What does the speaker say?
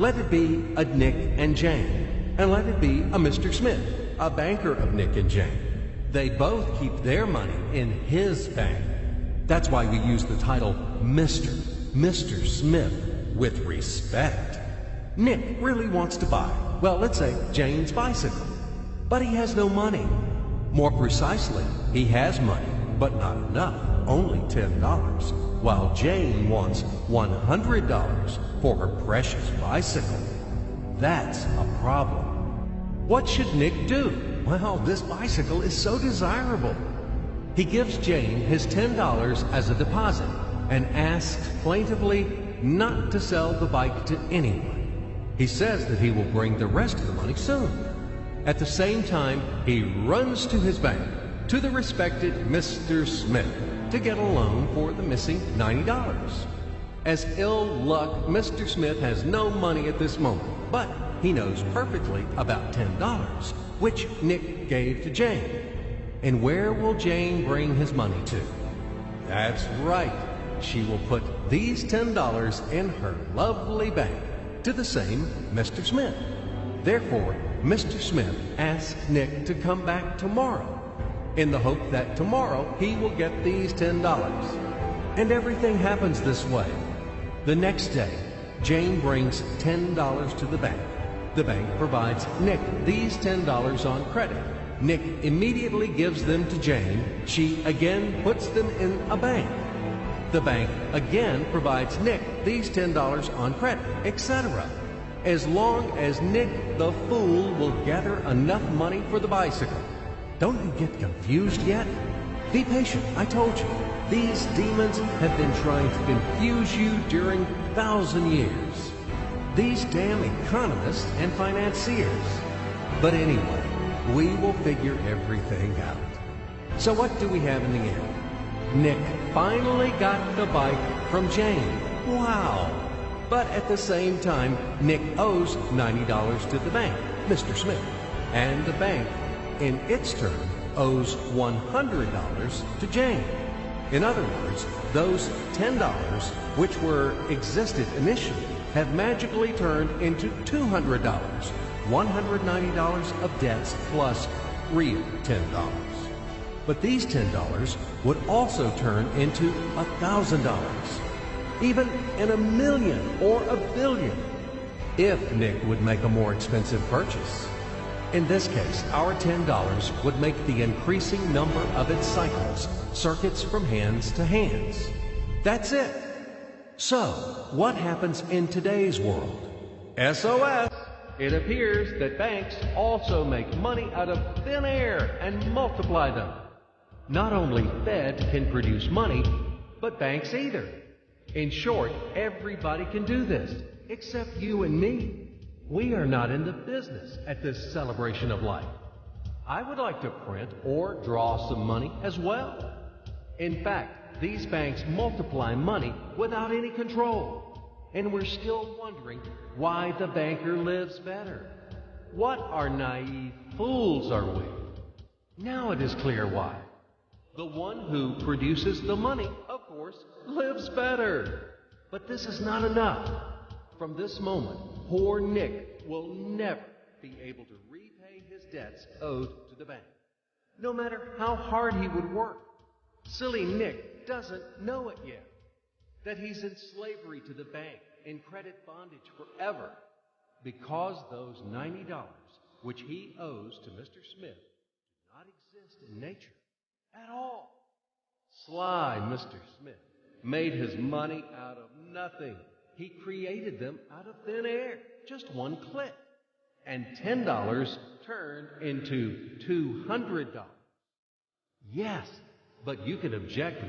Let it be a Nick and Jane, and let it be a Mr. Smith, a banker of Nick and Jane. They both keep their money in his bank. That's why we use the title Mr. Smith with respect. Nick really wants to buy, well, let's say Jane's bicycle, but he has no money. More precisely, he has money, but not enough, only $10, while Jane wants $100 for her precious bicycle. That's a problem. What should Nick do? Well, this bicycle is so desirable. He gives Jane his $10 as a deposit and asks plaintively not to sell the bike to anyone. He says that he will bring the rest of the money soon. At the same time, he runs to his bank, to the respected Mr. Smith, to get a loan for the missing $90. As ill luck, Mr. Smith has no money at this moment, but he knows perfectly about $10, which Nick gave to Jane. And where will Jane bring his money to? That's right. She will put these $10 in her lovely bank to the same Mr. Smith. Therefore, Mr. Smith asks Nick to come back tomorrow in the hope that tomorrow he will get these $10. And everything happens this way. The next day, Jane brings $10 to the bank. The bank provides Nick these $10 on credit. Nick immediately gives them to Jane. She again puts them in a bank. The bank again provides Nick these $10 on credit, etc. As long as Nick the fool will gather enough money for the bicycle. Don't you get confused yet? Be patient, I told you. These demons have been trying to confuse you during 1,000 years. These damn economists and financiers. But anyway, we will figure everything out. So what do we have in the end? Nick finally got the bike from Jane. Wow! But at the same time, Nick owes $90 to the bank, Mr. Smith. And the bank, in its turn, owes $100 to Jane. In other words, those $10, which existed initially, have magically turned into $200, $190 of debts plus real $10. But these $10 would also turn into $1,000, even in $1 million or $1 billion, if Nick would make a more expensive purchase. In this case, our $10 would make the increasing number of its cycles, circuits from hands to hands. That's it. So, what happens in today's world? SOS! It appears that banks also make money out of thin air and multiply them. Not only Fed can produce money, but banks either. In short, everybody can do this, except you and me. We are not in the business at this celebration of life. I would like to print or draw some money as well. In fact, these banks multiply money without any control. And we're still wondering why the banker lives better. What are naive fools are we? Now it is clear why. The one who produces the money, of course, lives better. But this is not enough. From this moment, poor Nick will never be able to repay his debts owed to the bank, no matter how hard he would work. Silly Nick doesn't know it yet, that he's in slavery to the bank, in credit bondage forever, because those $90 which he owes to Mr. Smith do not exist in nature at all. Sly Mr. Smith made his money out of nothing. He created them out of thin air, just one click. And $10 turned into $200. Yes, but you can object